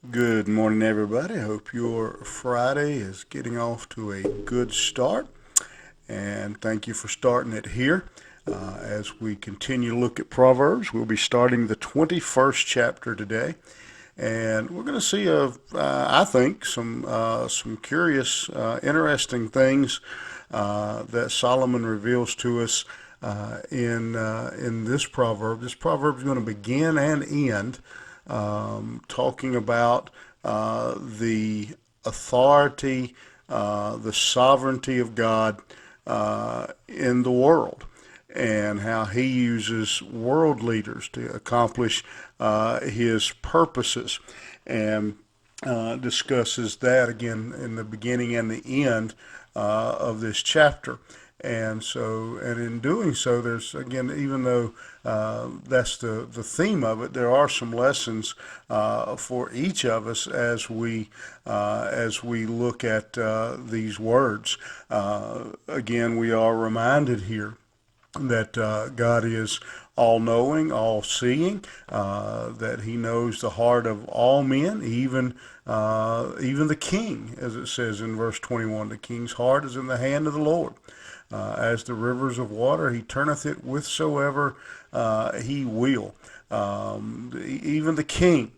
Good morning, everybody. Hope your Friday is getting off to a good start. And thank you for starting it here. As we continue to look at Proverbs, we'll be starting the 21st chapter today. And we're going to see, I think, some curious, interesting things that Solomon reveals to us in this proverb. This proverb is going to begin and end talking about the authority, the sovereignty of God in the world, and how he uses world leaders to accomplish his purposes, and discusses that again in the beginning and the end of this chapter. And in doing so, there's again, even though that's the theme of it, there are some lessons for each of us as we look at these words. Again, we are reminded here that God is all knowing, all seeing, that He knows the heart of all men, even the king, as it says in verse 21. The king's heart is in the hand of the Lord. As the rivers of water, He turneth it whithersoever He will. Even the king,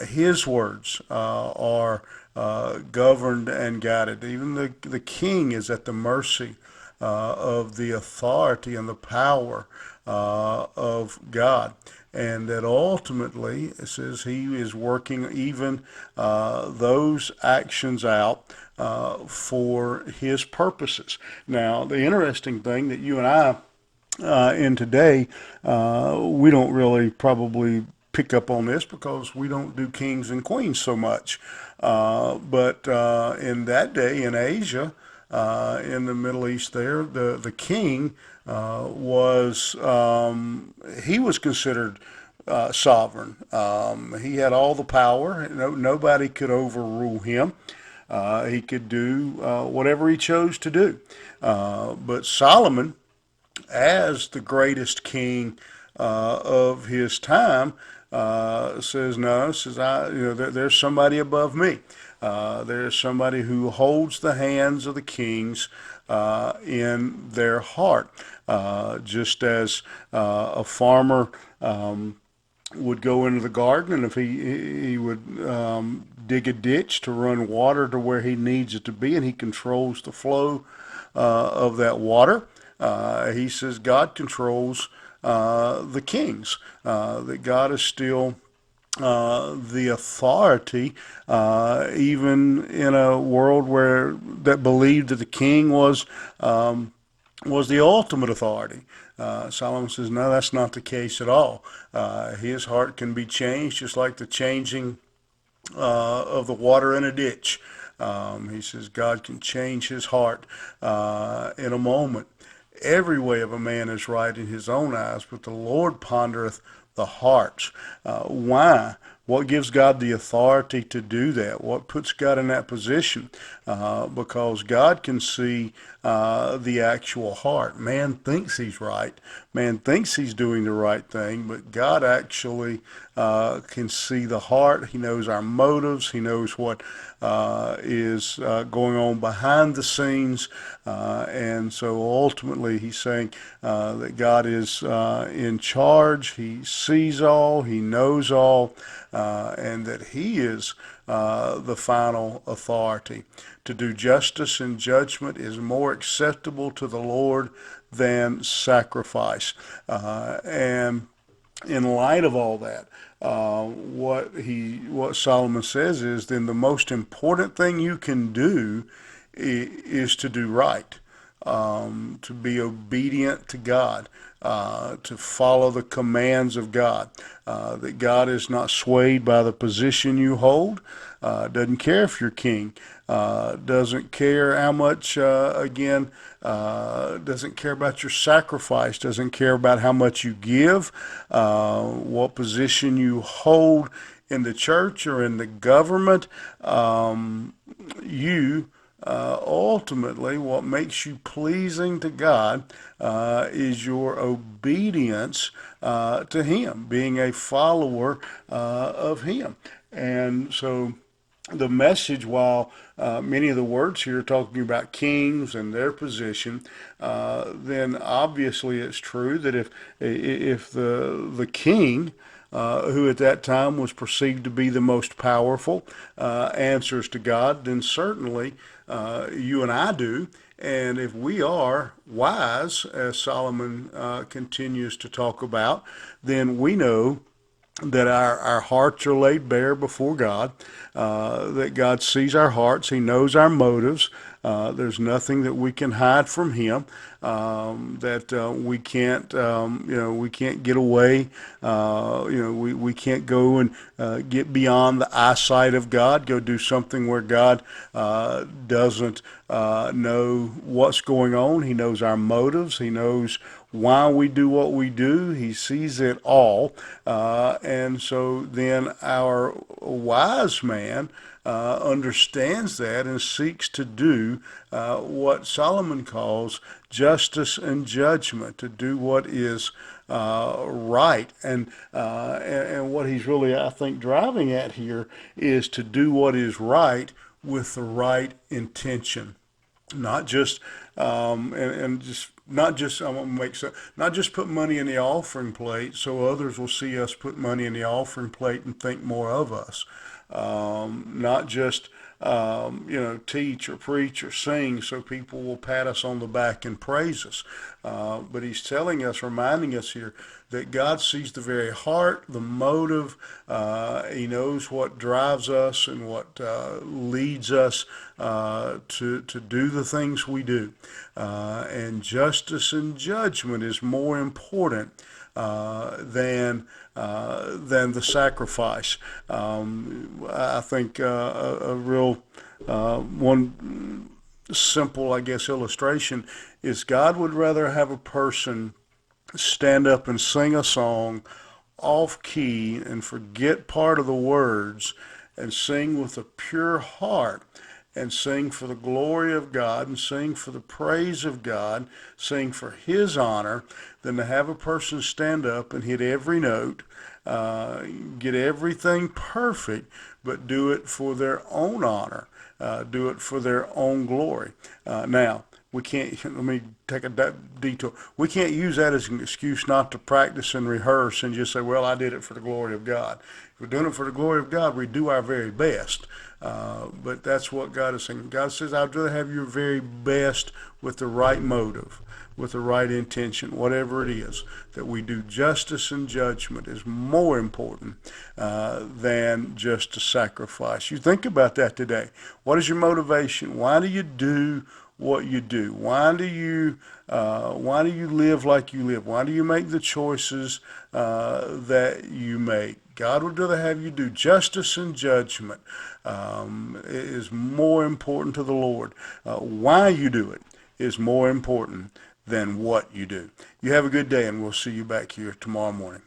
his words are governed and guided. Even the king is at the mercy of the authority and the power of God. And that ultimately, it says he is working even those actions out for his purposes. Now, the interesting thing that you and I in today, we don't really probably pick up on this because we don't do kings and queens so much. But in that day in Asia, in the Middle East, there, the king he was considered sovereign. He had all the power. Nobody could overrule him. He could do whatever he chose to do. But Solomon, as the greatest king of his time, says no. Says there's somebody above me. There's somebody who holds the hands of the kings in their heart, just as a farmer would go into the garden, and if he would dig a ditch to run water to where he needs it to be, and he controls the flow of that water. He says God controls the kings, that God is still the authority, even in a world where that believed that the king was the ultimate authority. Solomon says, no, that's not the case at all. His heart can be changed just like the changing of the water in a ditch. He says God can change his heart in a moment. Every way of a man is right in his own eyes, but the Lord pondereth the hearts. Why? What gives God the authority to do that? What puts God in that position? Because God can see the actual heart. Man thinks he's right. Man thinks he's doing the right thing, but God actually can see the heart. He knows our motives. He knows what is going on behind the scenes. And so ultimately, he's saying that God is in charge. He sees all. He knows all. And that he is the final authority. To do justice and judgment is more acceptable to the Lord than sacrifice. And in light of all that, what Solomon says is, then the most important thing you can do is to do right, to be obedient to God, to follow the commands of God. That God is not swayed by the position you hold. Doesn't care if you're king. Doesn't care how much, doesn't care about your sacrifice. Doesn't care about how much you give, what position you hold in the church or in the government. You ultimately, what makes you pleasing to God is your obedience to Him, being a follower of Him. And so the message, while many of the words here are talking about kings and their position, then obviously it's true that if the king, who at that time was perceived to be the most powerful, answers to God, then certainly you and I do. And if we are wise, as Solomon continues to talk about, then we know that our hearts are laid bare before God, that God sees our hearts, He knows our motives. There's nothing that we can hide from Him, that we can't get away. We can't go and get beyond the eyesight of God, go do something where God doesn't know what's going on. He knows our motives. He knows why we do what we do. He sees it all. And so then our wise man understands that and seeks to do what Solomon calls justice and judgment, to do what is right. And what he's really, I think, driving at here is to do what is right with the right intention. Not just and just not just I'm gonna make so not just put money in the offering plate so others will see us put money in the offering plate and think more of us. Not just teach or preach or sing so people will pat us on the back and praise us. But he's telling us, reminding us here, that God sees the very heart, the motive. He knows what drives us and what leads us to do the things we do. And justice and judgment is more important than the sacrifice. I think a real one simple, I guess, illustration is God would rather have a person stand up and sing a song off key and forget part of the words and sing with a pure heart and sing for the glory of God and sing for the praise of God, sing for His honor, than to have a person stand up and hit every note, get everything perfect, but do it for their own honor, do it for their own glory. Now, we can't, let me take a detour. We can't use that as an excuse not to practice and rehearse and just say, well, I did it for the glory of God. If we're doing it for the glory of God, we do our very best. But that's what God is saying. God says, I'd rather have your very best with the right motive, with the right intention, whatever it is. That we do justice and judgment is more important than just a sacrifice. You think about that today. What is your motivation? Why do you do what you do? Why do you live like you live? Why do you make the choices that you make? God would rather have you do justice and judgment. Is more important to the Lord. Why you do it is more important than what you do. You have a good day, and we'll see you back here tomorrow morning.